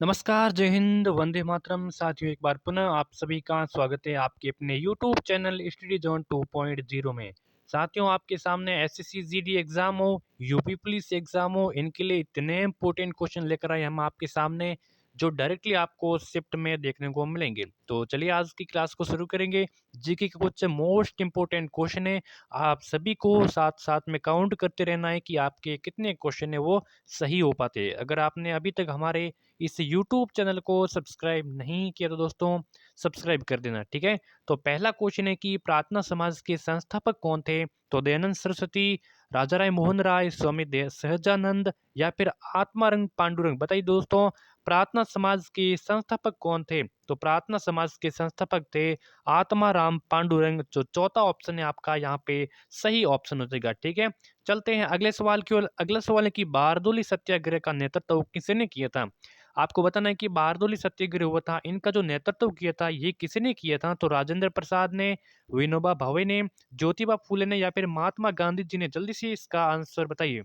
नमस्कार, जय हिंद, वंदे मातरम। साथियों, एक बार पुनः आप सभी का स्वागत है आपके अपने यूट्यूब चैनल स्टडी जोन 2.0 में। साथियों, आपके सामने एसएससी जीडी एग्जाम हो, यूपी पुलिस एग्जाम हो, इनके लिए इतने इंपॉर्टेंट क्वेश्चन लेकर आए हम आपके सामने, जो डायरेक्टली आपको शिफ्ट में देखने को मिलेंगे। तो चलिए आज की क्लास को शुरू करेंगे। जीके के कुछ मोस्ट इंपॉर्टेंट क्वेश्चन है, आप सभी को साथ साथ में काउंट करते रहना है कि आपके कितने क्वेश्चन है वो सही हो पाते हैं। अगर आपने अभी तक हमारे इस यूट्यूब चैनल को सब्सक्राइब नहीं किया तो दोस्तों सब्सक्राइब कर देना, ठीक है। तो पहला क्वेश्चन है कि प्रार्थना समाज के संस्थापक कौन थे? तो दयानंद सरस्वती, राजा राय मोहन राय, स्वामी सहजानंद या फिर आत्मारंग पांडुरंग। बताइए दोस्तों, प्रार्थना समाज के संस्थापक कौन थे? तो प्रार्थना समाज के संस्थापक थे आत्माराम पांडुरंग। जो चौथा ऑप्शन है आपका यहाँ पे सही ऑप्शन हो जाएगा, ठीक है। चलते हैं अगले सवाल की ओर। अगला सवाल है कि बारदोली सत्याग्रह का नेतृत्व किसने किया था? आपको बताना है कि बारदोली सत्याग्रह हुआ था, इनका जो नेतृत्व किया था ये किसने किया था? तो राजेंद्र प्रसाद ने, विनोबा भावे ने, ज्योतिबा फूले ने या फिर महात्मा गांधी जी ने। जल्दी से इसका आंसर बताइए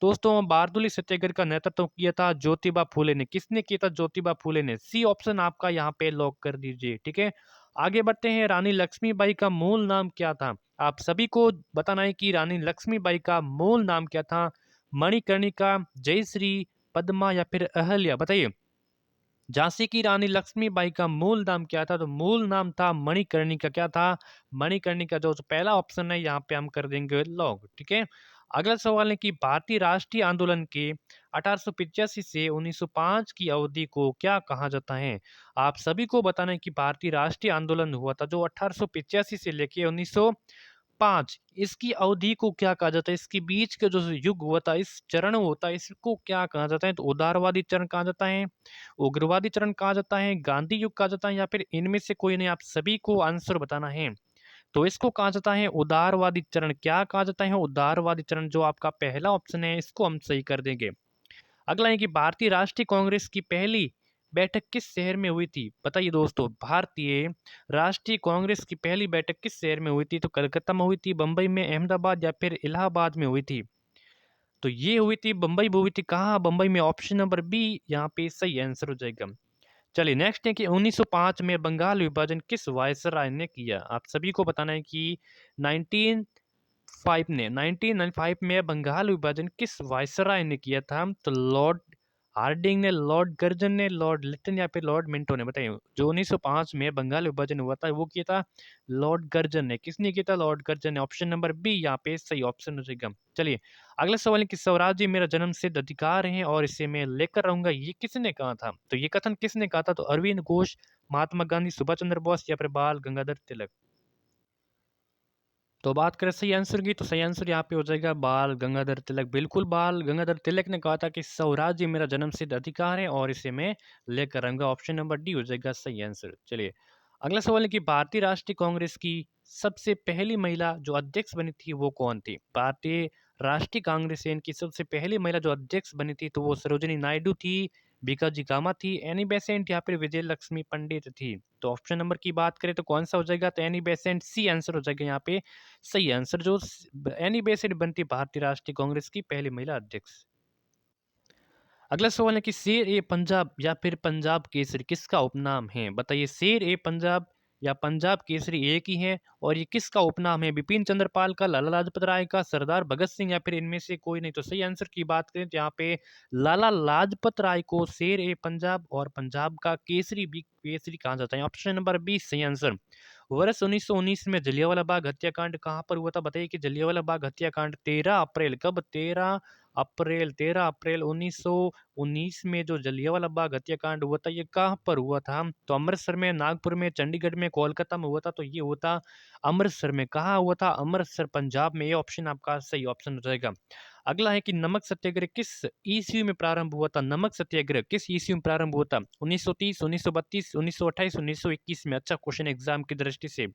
दोस्तों। बारदोली सत्याग्रह का नेतृत्व किया था ज्योतिबा फूले ने। किसने किया था? ज्योतिबा फूले ने। सी ऑप्शन आपका यहाँ पे लॉक कर दीजिए, ठीक है। आगे बढ़ते हैं। रानी लक्ष्मीबाई का मूल नाम क्या था? आप सभी को बताना है कि रानी लक्ष्मीबाई का मूल नाम क्या था? मणिकर्णिका, जयश्री, पद्मा या फिर अहल्या। बताइए, झांसी की रानी लक्ष्मीबाई का मूल नाम क्या था? तो मूल नाम था मणिकर्णिका। क्या था? मणिकर्णिका। जो पहला ऑप्शन है यहाँ पे हम कर देंगे लॉक, ठीक है। अगला सवाल है कि भारतीय राष्ट्रीय आंदोलन के 1885 से 1905 की अवधि को क्या कहा जाता है? आप सभी को बताना है कि भारतीय राष्ट्रीय आंदोलन हुआ था जो 1885 से लेके 1905, इसकी अवधि को क्या कहा जाता है? इसके बीच का जो युग हुआ था, इस चरण होता है, इसको क्या कहा जाता है? तो उदारवादी चरण कहा जाता है, उग्रवादी चरण कहा जाता है, गांधी युग कहा जाता है या फिर इनमें से कोई नहीं? आप सभी को आंसर बताना है। तो इसको कहा जाता है उदारवादी चरण। क्या कहा जाता है? उदारवादी चरण। जो आपका पहला ऑप्शन है इसको हम सही कर देंगे। अगला है कि भारतीय राष्ट्रीय कांग्रेस की पहली बैठक किस शहर में हुई थी? बताइए दोस्तों, भारतीय राष्ट्रीय कांग्रेस की पहली बैठक किस शहर में हुई थी? तो कलकत्ता में हुई थी, बंबई में, अहमदाबाद या फिर इलाहाबाद में हुई थी? तो ये हुई थी बंबई में। हुई थी कहाँ? बंबई में। ऑप्शन नंबर बी यहाँ पे सही आंसर हो जाएगा। चलिए नेक्स्ट है कि 1905 में बंगाल विभाजन किस वायसराय ने किया? आप सभी को बताना है कि 1905 में बंगाल विभाजन किस वायसराय ने किया था? तो लॉर्ड हार्डिंग ने, लॉर्ड कर्जन ने, लॉर्ड लिटन या फिर लॉर्ड मिंटो ने। बताइए, जो 1905 में बंगाल विभाजन हुआ था वो किया था लॉर्ड कर्जन ने। किसने किया था? लॉर्ड कर्जन ने। ऑप्शन नंबर बी यहाँ पे सही ऑप्शन हो जाएगा। चलिए अगला सवाल है कि स्वराज्य मेरा जन्म सिद्ध अधिकार है और इसे मैं लेकर रहूंगा, ये किसने कहा था? तो ये कथन किसने कहा था? तो अरविंद घोष, महात्मा गांधी, सुभाष चंद्र बोस या फिर बाल गंगाधर तिलक। तो बात करें सही आंसर की, तो सही आंसर यहाँ पे हो जाएगा बाल गंगाधर तिलक। बिल्कुल, बाल गंगाधर तिलक ने कहा था कि स्वराज्य मेरा जन्मसिद्ध अधिकार है और इसे मैं लेकर रहूंगा। ऑप्शन नंबर डी हो जाएगा सही आंसर। चलिए अगला सवाल है कि भारतीय राष्ट्रीय कांग्रेस की सबसे पहली महिला जो अध्यक्ष बनी थी वो कौन थी? भारतीय राष्ट्रीय कांग्रेस की सबसे पहली महिला जो अध्यक्ष बनी थी तो वो सरोजिनी नायडू थी, बीकाजी कामा थी, एनी बेसेंट या फिर विजय लक्ष्मी पंडित थी? तो ऑप्शन नंबर की बात करें तो कौन सा हो जाएगा? तो एनी बेसेंट, सी आंसर हो जाएगा यहाँ पे सही आंसर। जो एनी बेसेंट बनती भारतीय राष्ट्रीय कांग्रेस की पहली महिला अध्यक्ष। अगला सवाल है कि शेर ए पंजाब या फिर पंजाब केसरी किसका उपनाम है? बताइए, शेर ए पंजाब या पंजाब केसरी एक ही है और ये किसका उपनाम है? बिपिन चंद्र पाल का, लाला लाजपत राय का, सरदार भगत सिंह या फिर इनमें से कोई नहीं? तो सही आंसर की बात करें तो यहाँ पे लाला लाजपत राय को शेर ए पंजाब और पंजाब का केसरी भी केसरी कहा जाता है। ऑप्शन नंबर बी सही आंसर। वर्ष 1919 में जलियांवाला बाग हत्याकांड कहाँ पर हुआ था? बताइए कि जलियांवाला बाग हत्याकांड 13 अप्रैल, कब? 13 अप्रैल 1919 में जो जलियांवाला बाग हत्याकांड हुआ था ये कहाँ पर हुआ था? तो अमृतसर में, नागपुर में, चंडीगढ़ में, कोलकाता में हुआ था। तो ये हुआ था अमृतसर में। कहाँ हुआ था? अमृतसर, पंजाब में। ये ऑप्शन आपका सही ऑप्शन हो जाएगा। अगला है कि नमक सत्याग्रह किस ईस्वी में प्रारंभ हुआ था? नमक सत्याग्रह किस ईस्वी में प्रारंभ हुआ था? 1930, 1932, 1928, 1921 में। अच्छा क्वेश्चन एग्जाम की दृष्टि से।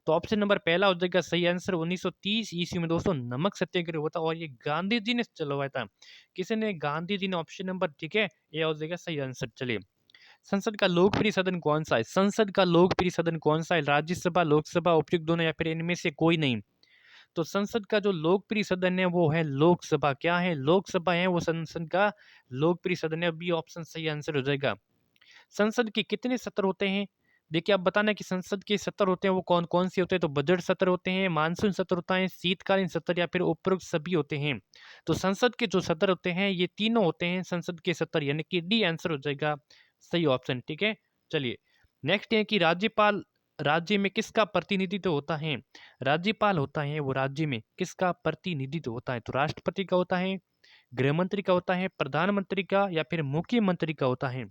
तो ऑप्शन नंबर पहला हो जाएगा सही आंसर। 1930 ईस्वी में दोस्तों नमक सत्याग्रह हुआ था और ये गांधी जी ने चलवाया था। किसने? गांधी जी ने। ऑप्शन नंबर, ठीक है, ये हो जाएगा सही आंसर। चलिए, संसद का लोकप्रिय सदन कौन सा है? संसद का लोकप्रिय सदन कौन सा है? राज्यसभा, लोकसभा, उपयुक्त दोनों या फिर इनमें से कोई नहीं? तो संसद का जो लोकप्रिय सदन है वो है लोकसभा। क्या है? लोकसभा है वो संसद का लोकप्रिय सदन है। बी ऑप्शन सही आंसर हो जाएगा। संसद के कितने सत्र होते हैं? देखिए, आप बताना कि संसद के सत्र होते हैं वो कौन-कौन से होते हैं? तो बजट सत्र होते हैं, मानसून सत्र होता है, शीतकालीन सत्र या फिर उपरोक्त सभी होते हैं। तो संसद के जो सत्र होते हैं ये तीनों होते हैं संसद के सत्र, यानी कि डी आंसर हो जाएगा सही ऑप्शन। ठीक है? चलिए, नेक्स्ट है कि राज्यपाल राज्य में किसका प्रतिनिधित्व होता है? राज्यपाल होता है वो राज्य में किसका प्रतिनिधित्व होता है? तो राष्ट्रपति का होता है, गृह मंत्री का होता है, प्रधानमंत्री का या फिर मुख्यमंत्री का होता है?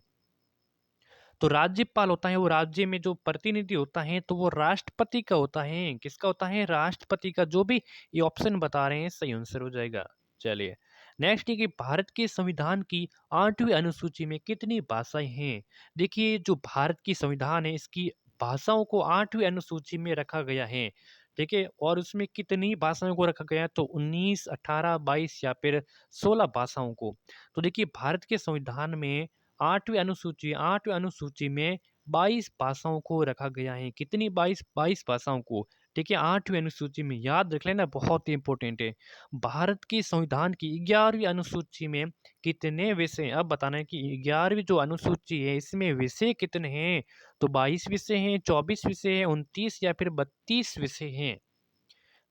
तो राज्यपाल होता है वो राज्य में जो प्रतिनिधि होता है तो वो राष्ट्रपति का होता है। किसका होता है? राष्ट्रपति का। जो भी ये ऑप्शन बता रहे हैं सही आंसर हो जाएगा। चलिए, नेक्स्ट है कि भारत के संविधान की 8वीं अनुसूची में कितनी भाषाएं हैं? देखिए, जो भारत की संविधान है इसकी भाषाओं को 8वीं अनुसूची में रखा गया है। ठीक है? और उसमें कितनी भाषाओं को रखा गया है? तो 19, 18, 22 या फिर 16 भाषाओं को। तो देखिए, भारत के संविधान में 8वीं अनुसूची में 22 भाषाओं को रखा गया है। कितनी? 22 भाषाओं को। ठीक है? 8वीं अनुसूची में याद रख लेना, बहुत ही इंपॉर्टेंट है। भारत की संविधान की 11वीं अनुसूची में कितने विषय हैं? अब बताना है कि 11वीं जो अनुसूची है इसमें विषय कितने हैं? तो 22 विषय हैं, 24 विषय हैं, 29 या फिर 32 विषय हैं।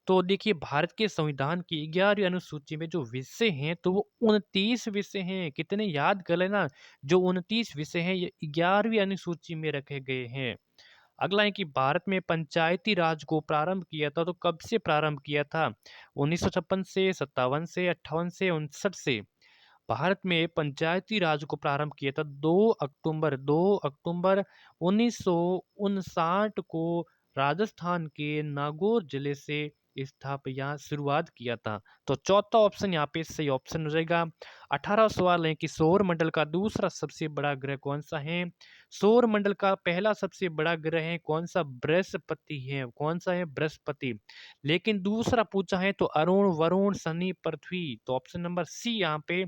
तो देखिए, भारत के संविधान की 11वीं अनुसूची में जो विषय हैं तो वो 29 विषय हैं। कितने? याद कर लेना, जो 29 विषय हैं ये 11वीं अनुसूची में रखे गए हैं। अगला है कि भारत में पंचायती राज को प्रारंभ किया था तो कब से प्रारंभ किया था? 1956 से, 57 से, 58 से, 59 से? भारत में पंचायती राज को प्रारंभ किया था 2 अक्टूबर 1959 को राजस्थान के नागौर जिले से स्थापना या शुरुआत किया था। तो चौथा ऑप्शन यहाँ पे सही ऑप्शन हो जाएगा। 18 सवाल है कि सौर मंडल का दूसरा सबसे बड़ा ग्रह कौन सा है? सौर मंडल का पहला सबसे बड़ा ग्रह है कौन सा? बृहस्पति है। कौन सा है? बृहस्पति। लेकिन दूसरा पूछा है तो अरुण, वरुण, शनि, पृथ्वी। तो ऑप्शन नंबर सी यहाँ पे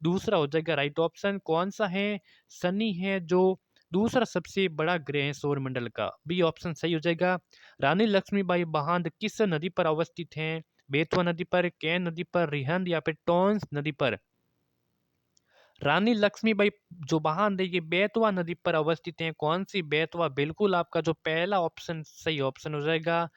दूसरा हो जाएगा राइट ऑप्शन। कौन सा है? शनि है जो दूसरा सबसे बड़ा ग्रह है सौरमंडल का। बी ऑप्शन सही हो जाएगा। रानी लक्ष्मीबाई बांध किस नदी पर अवस्थित है? बेतवा नदी पर, कैन नदी पर, रिहंद या फिर टॉन्स नदी पर? रानी लक्ष्मीबाई जो बांध है ये बेतवा नदी पर अवस्थित है। कौन सी? बेतवा। बिल्कुल आपका जो पहला ऑप्शन सही ऑप्शन हो जाएगा।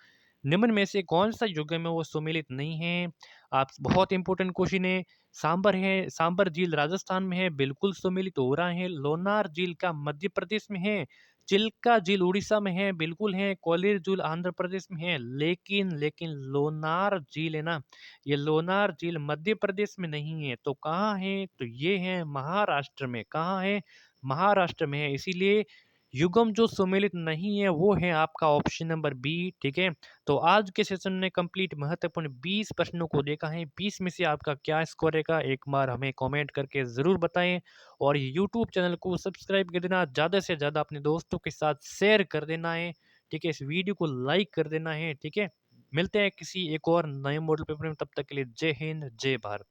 निम्न में से कौन सा युग में वो सम्मिलित नहीं है? आप बहुत इंपॉर्टेंट क्वेश्चन है। सांबर है, सांबर झील राजस्थान में है, बिल्कुल सम्मिलित हो रहा है। लोनार झील का मध्य प्रदेश में है। चिल्का झील उड़ीसा में है, बिल्कुल है। कोलिर झील आंध्र प्रदेश में है, लेकिन लेकिन लोनार झील है ना, ये लोनार झील मध्य प्रदेश में नहीं है। तो कहाँ है? तो ये है महाराष्ट्र में। कहाँ है? महाराष्ट्र में है। इसीलिए युगम जो सम्मिलित नहीं है वो है आपका ऑप्शन नंबर बी। ठीक है? तो आज के सेशन में कंप्लीट महत्वपूर्ण 20 प्रश्नों को देखा है। 20 में से आपका क्या स्कोर रहेगा एक बार हमें कमेंट करके ज़रूर बताएं। और यूट्यूब चैनल को सब्सक्राइब कर देना, ज़्यादा से ज़्यादा अपने दोस्तों के साथ शेयर कर देना है। ठीक है? इस वीडियो को लाइक कर देना है। ठीक है? मिलते हैं किसी एक और नए मॉडल पेपर में, तब तक के लिए जय हिंद, जय भारत।